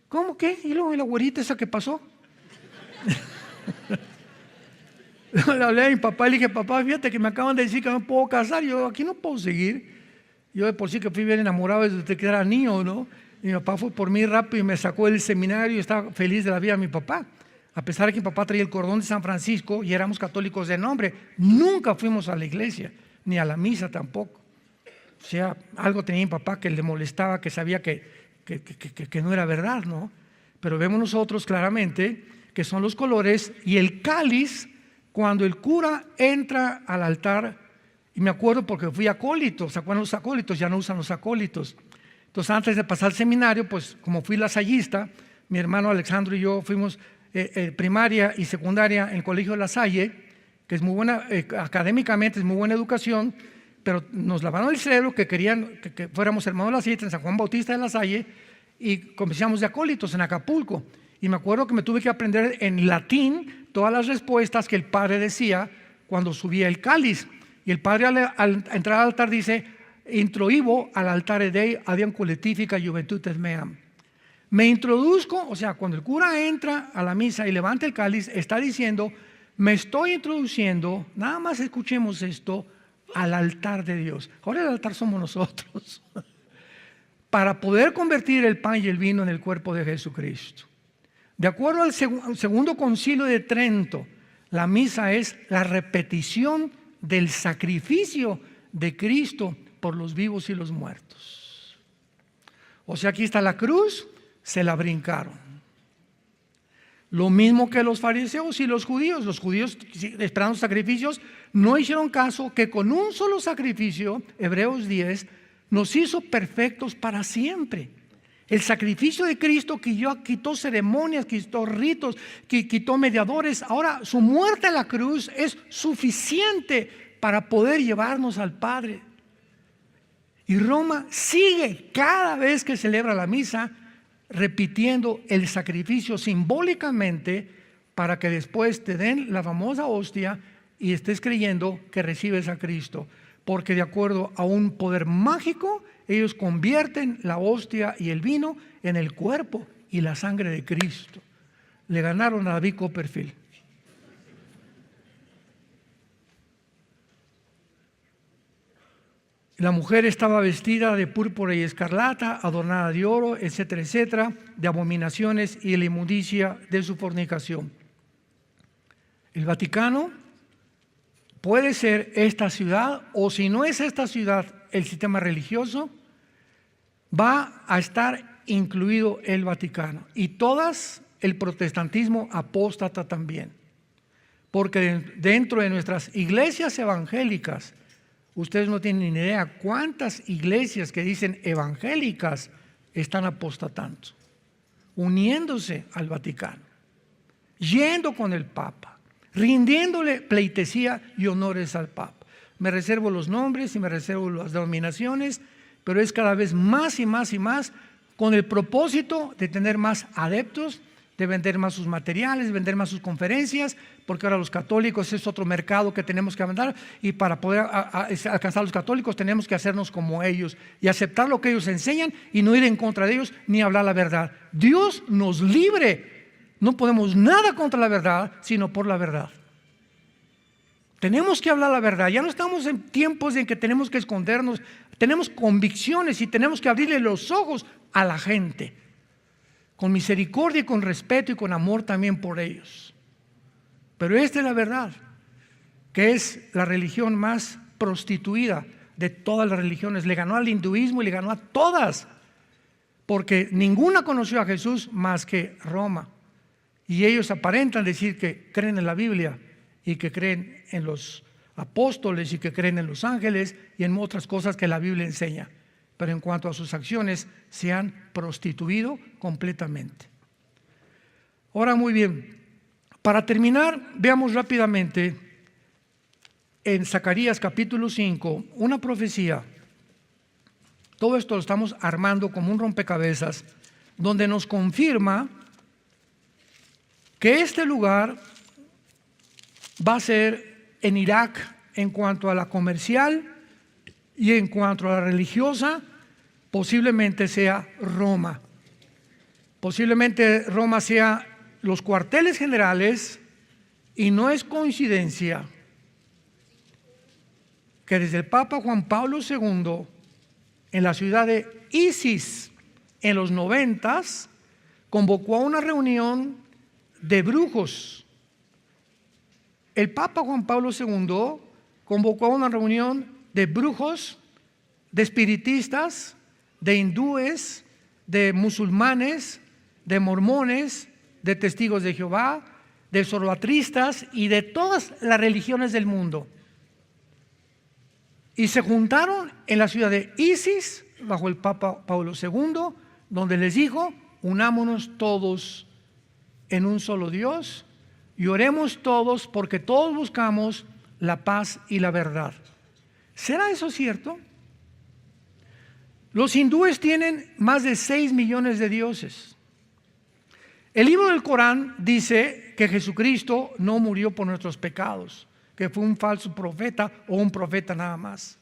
[SPEAKER 1] ¿Cómo qué? ¿Y luego la güerita esa que pasó? Le hablé a mi papá y le dije: papá, fíjate que me acaban de decir que no puedo casar. Yo aquí no puedo seguir. Yo de por sí que fui bien enamorado desde que era niño, ¿no? Y mi papá fue por mí rápido y me sacó del seminario y estaba feliz de la vida mi papá. A pesar de que mi papá traía el cordón de San Francisco y éramos católicos de nombre, nunca fuimos a la iglesia, ni a la misa tampoco. O sea, algo tenía mi papá que le molestaba, que sabía que no era verdad, ¿no? Pero vemos nosotros claramente que son los colores y el cáliz cuando el cura entra al altar. Y me acuerdo porque fui acólito. ¿Se acuerdan los acólitos? Ya no usan los acólitos. Entonces, antes de pasar al seminario, pues como fui lasallista, mi hermano Alexandro y yo fuimos primaria y secundaria en el Colegio de La Salle, que es muy buena, académicamente es muy buena educación, pero nos lavaron el cerebro que querían que fuéramos hermanos de La Salle en San Juan Bautista de La Salle y comenzamos de acólitos en Acapulco. Y me acuerdo que me tuve que aprender en latín todas las respuestas que el padre decía cuando subía el cáliz. Y el padre al entrar al altar dice: introibo al altare Dei adiam collectifica juventutes meam. Me introduzco, o sea, cuando el cura entra a la misa y levanta el cáliz, está diciendo: me estoy introduciendo, nada más escuchemos esto, al altar de Dios. Ahora el altar somos nosotros, para poder convertir el pan y el vino en el cuerpo de Jesucristo. De acuerdo al segundo concilio de Trento, la misa es la repetición del sacrificio de Cristo por los vivos y los muertos. O sea, aquí está la cruz, se la brincaron. Lo mismo que los fariseos y los judíos. Los judíos, esperando sacrificios, no hicieron caso que con un solo sacrificio, Hebreos 10, nos hizo perfectos para siempre. El sacrificio de Cristo quitó ceremonias, quitó ritos, quitó mediadores. Ahora su muerte en la cruz es suficiente para poder llevarnos al Padre. Y Roma sigue cada vez que celebra la misa repitiendo el sacrificio simbólicamente para que después te den la famosa hostia y estés creyendo que recibes a Cristo. Porque de acuerdo a un poder mágico, ellos convierten la hostia y el vino en el cuerpo y la sangre de Cristo. Le ganaron a David Copperfield. La mujer estaba vestida de púrpura y escarlata, adornada de oro, etcétera, etcétera, de abominaciones y de la inmundicia de su fornicación. El Vaticano puede ser esta ciudad, o si no es esta ciudad, el sistema religioso, va a estar incluido el Vaticano. Y todas el protestantismo apóstata también. Porque dentro de nuestras iglesias evangélicas, ustedes no tienen ni idea cuántas iglesias que dicen evangélicas están apostatando, uniéndose al Vaticano, yendo con el Papa, rindiéndole pleitesía y honores al Papa. Me reservo los nombres y me reservo las denominaciones, pero es cada vez más y más y más con el propósito de tener más adeptos, de vender más sus materiales, vender más sus conferencias, porque ahora los católicos es otro mercado que tenemos que mandar, y para poder alcanzar a los católicos tenemos que hacernos como ellos y aceptar lo que ellos enseñan y no ir en contra de ellos ni hablar la verdad. Dios nos libre, no podemos nada contra la verdad, sino por la verdad. Tenemos que hablar la verdad. Ya no estamos en tiempos en que tenemos que escondernos. Tenemos convicciones y tenemos que abrirle los ojos a la gente, con misericordia y con respeto y con amor también por ellos. Pero esta es la verdad, que es la religión más prostituida de todas las religiones. Le ganó al hinduismo y le ganó a todas, porque ninguna conoció a Jesús más que Roma. Y ellos aparentan decir que creen en la Biblia y que creen en los apóstoles y que creen en los ángeles y en otras cosas que la Biblia enseña. Pero en cuanto a sus acciones, se han prostituido completamente. Ahora, muy bien, para terminar, veamos rápidamente en Zacarías capítulo 5 una profecía. Todo esto lo estamos armando como un rompecabezas, donde nos confirma que este lugar va a ser en Irak en cuanto a la comercial, y en cuanto a la religiosa, posiblemente sea Roma. Posiblemente Roma sea los cuarteles generales, y no es coincidencia que desde el Papa Juan Pablo II, en la ciudad de Isis, en los 90s, convocó a una reunión de brujos. El Papa Juan Pablo II convocó a una reunión de brujos de espiritistas, de hindúes, de musulmanes, de mormones, de testigos de Jehová, de zoroastristas y de todas las religiones del mundo. Y se juntaron en la ciudad de Isis, bajo el Papa Pablo II, donde les dijo: unámonos todos en un solo Dios y oremos todos, porque todos buscamos la paz y la verdad. ¿Será eso cierto? Los hindúes tienen más de 6 millones de dioses. El libro del Corán dice que Jesucristo no murió por nuestros pecados, que fue un falso profeta o un profeta nada más.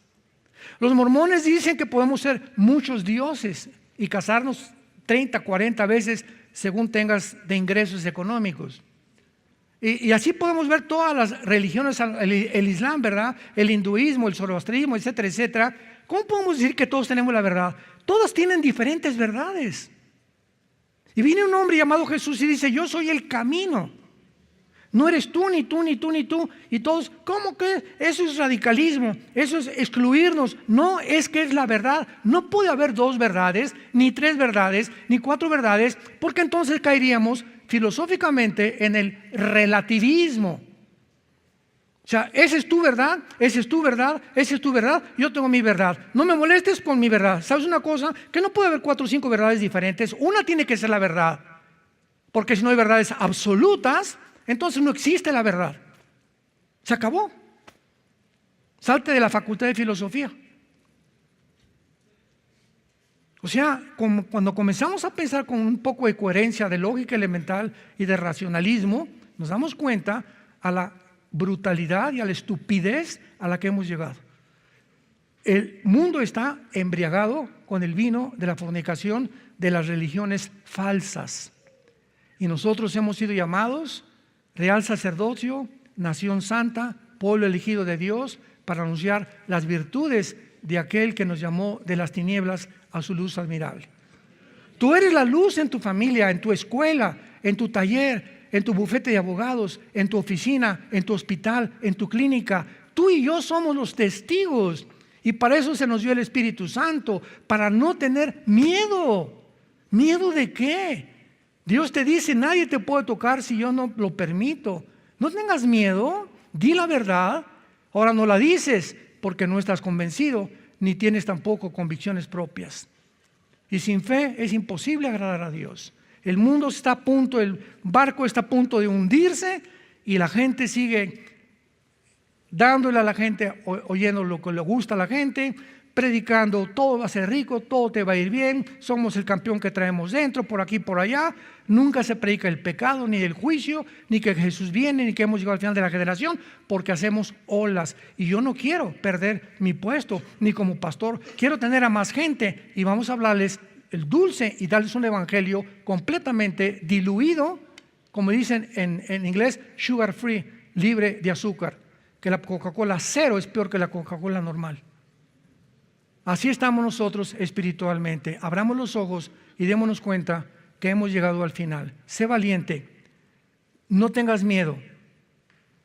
[SPEAKER 1] Los mormones dicen que podemos ser muchos dioses y casarnos 30, 40 veces según tengas de ingresos económicos. Y así podemos ver todas las religiones, el Islam, ¿verdad? El hinduismo, el zoroastrismo, etcétera, etcétera. ¿Cómo podemos decir que todos tenemos la verdad? Todas tienen diferentes verdades. Y viene un hombre llamado Jesús y dice: yo soy el camino. No eres tú, ni tú, ni tú, ni tú. Y todos, ¿cómo que? Eso es radicalismo, eso es excluirnos. No, es que es la verdad. No puede haber 2 verdades, ni 3 verdades, ni 4 verdades, porque entonces caeríamos filosóficamente en el relativismo. O sea, esa es tu verdad, esa es tu verdad, esa es tu verdad, yo tengo mi verdad. No me molestes con mi verdad. ¿Sabes una cosa? Que no puede haber 4 o 5 verdades diferentes. Una tiene que ser la verdad, porque si no hay verdades absolutas, entonces no existe la verdad. Se acabó. Salte de la facultad de filosofía. O sea, cuando comenzamos a pensar con un poco de coherencia, de lógica elemental y de racionalismo, nos damos cuenta a la brutalidad y a la estupidez a la que hemos llegado. El mundo está embriagado con el vino de la fornicación de las religiones falsas. Y nosotros hemos sido llamados real sacerdocio, nación santa, pueblo elegido de Dios, para anunciar las virtudes de aquel que nos llamó de las tinieblas a su luz admirable. Tú eres la luz en tu familia, en tu escuela, en tu taller, en tu bufete de abogados, en tu oficina, en tu hospital, en tu clínica. Tú y yo somos los testigos, y para eso se nos dio el Espíritu Santo, para no tener miedo. ¿Miedo de qué? Dios te dice: nadie te puede tocar si yo no lo permito. No tengas miedo, di la verdad. Ahora no la dices porque no estás convencido, ni tienes tampoco convicciones propias. Y sin fe es imposible agradar a Dios. El mundo está a punto, el barco está a punto de hundirse, y la gente sigue dándole a la gente, oyendo lo que le gusta a la gente, predicando: todo va a ser rico, todo te va a ir bien, somos el campeón que traemos dentro, por aquí, por allá. Nunca se predica el pecado, ni el juicio, ni que Jesús viene, ni que hemos llegado al final de la generación, porque hacemos olas. Y yo no quiero perder mi puesto, ni como pastor, quiero tener a más gente, y vamos a hablarles el dulce y darles un evangelio completamente diluido, como dicen en inglés, sugar free, libre de azúcar, que la Coca-Cola cero es peor que la Coca-Cola normal. Así estamos nosotros espiritualmente. Abramos los ojos y démonos cuenta que hemos llegado al final. Sé valiente, no tengas miedo,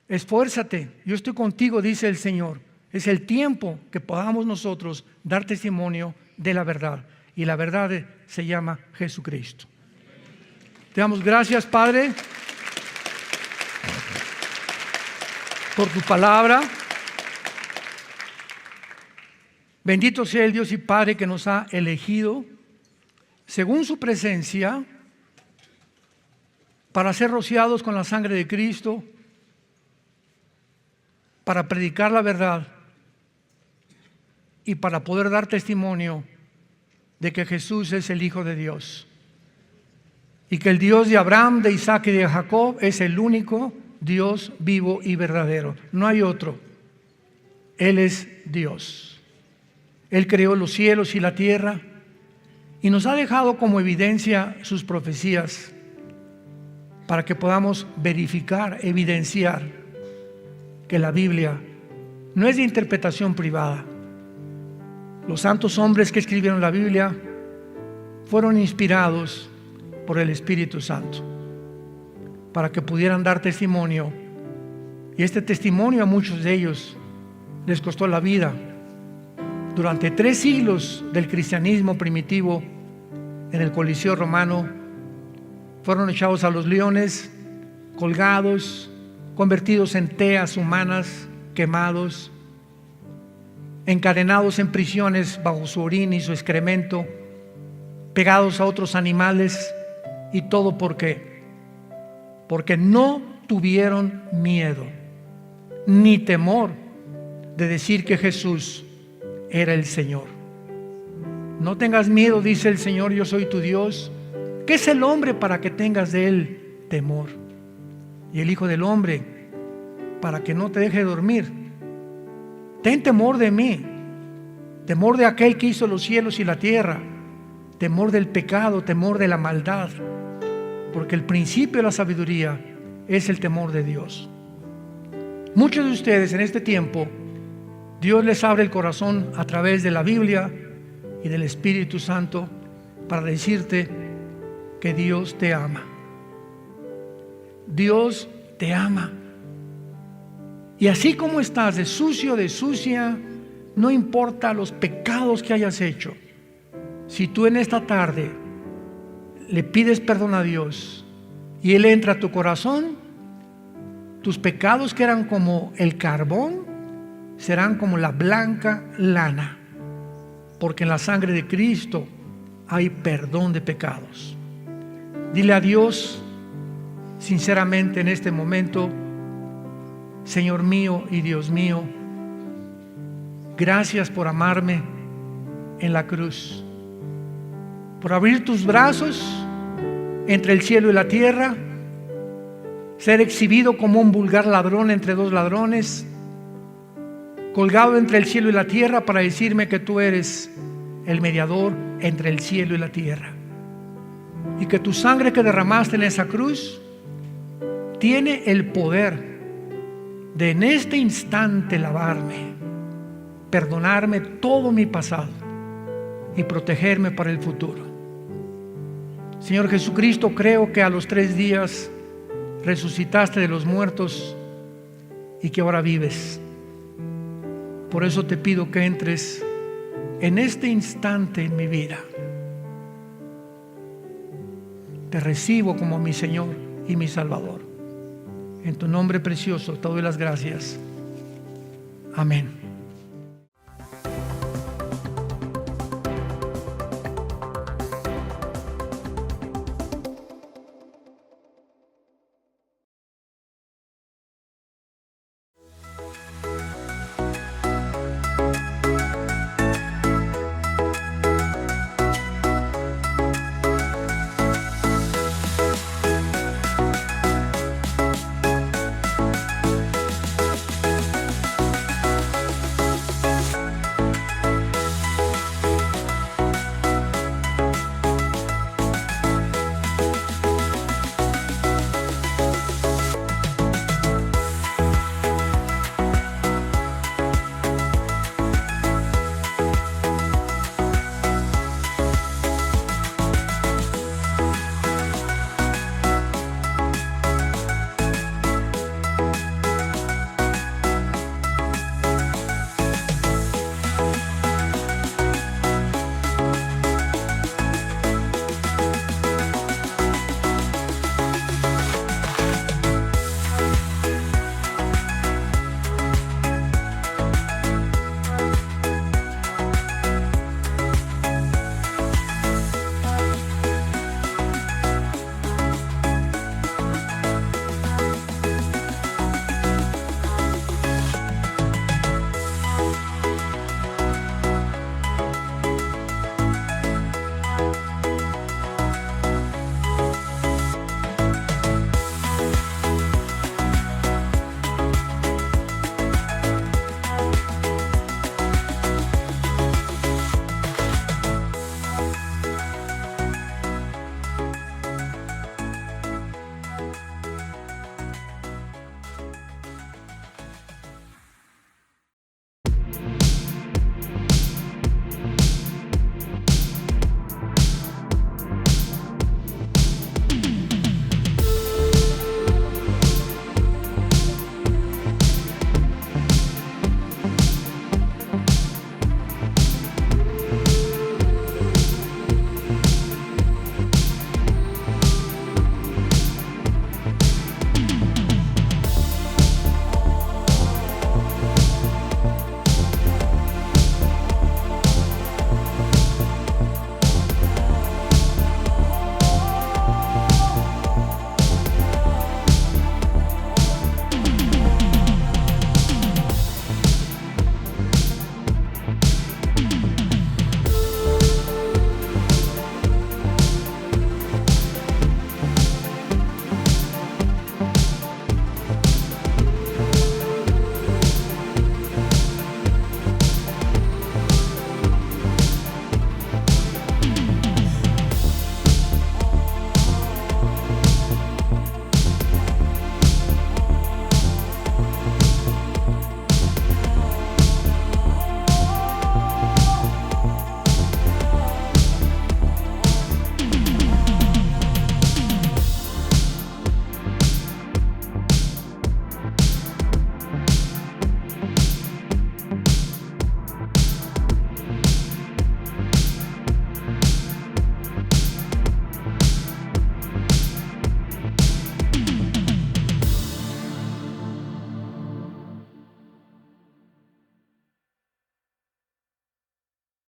[SPEAKER 1] esfuérzate, yo estoy contigo, dice el Señor. Es el tiempo que podamos nosotros dar testimonio de la verdad, y la verdad se llama Jesucristo. Te damos gracias, Padre, por tu palabra. Bendito sea el Dios y Padre que nos ha elegido según su presencia para ser rociados con la sangre de Cristo, para predicar la verdad y para poder dar testimonio de que Jesús es el Hijo de Dios, y que el Dios de Abraham, de Isaac y de Jacob es el único Dios vivo y verdadero. No hay otro. Él es Dios. Él creó los cielos y la tierra y nos ha dejado como evidencia sus profecías para que podamos verificar, evidenciar que la Biblia no es de interpretación privada. Los santos hombres que escribieron la Biblia fueron inspirados por el Espíritu Santo para que pudieran dar testimonio, y este testimonio a muchos de ellos les costó la vida. durante 3 siglos del cristianismo primitivo en el Coliseo romano, fueron echados a los leones, colgados, convertidos en teas humanas, quemados, encadenados en prisiones bajo su orina y su excremento, pegados a otros animales. ¿Y todo por qué? Porque no tuvieron miedo ni temor de decir que Jesús era el Señor. No tengas miedo, dice el Señor, yo soy tu Dios. ¿Qué es el hombre para que tengas de él temor? Y el Hijo del Hombre para que no te deje dormir. Ten temor de mí, temor de aquel que hizo los cielos y la tierra, temor del pecado, temor de la maldad, porque el principio de la sabiduría es el temor de Dios. Muchos de ustedes en este tiempo, Dios les abre el corazón a través de la Biblia y del Espíritu Santo para decirte que Dios te ama. Dios te ama. Y así como estás de sucio, de sucia, no importa los pecados que hayas hecho, si tú en esta tarde le pides perdón a Dios y Él entra a tu corazón, tus pecados que eran como el carbón serán como la blanca lana, porque en la sangre de Cristo hay perdón de pecados. Dile a Dios sinceramente en este momento: Señor mío y Dios mío, gracias por amarme en la cruz, por abrir tus brazos entre el cielo y la tierra, ser exhibido como un vulgar ladrón entre 2 ladrones, colgado entre el cielo y la tierra para decirme que tú eres el mediador entre el cielo y la tierra, y que tu sangre que derramaste en esa cruz tiene el poder de en este instante lavarme, perdonarme todo mi pasado y protegerme para el futuro. Señor Jesucristo, creo que a los 3 días resucitaste de los muertos y que ahora vives. Por eso te pido que entres en este instante en mi vida. Te recibo como mi Señor y mi Salvador. En tu nombre precioso te doy las gracias. Amén.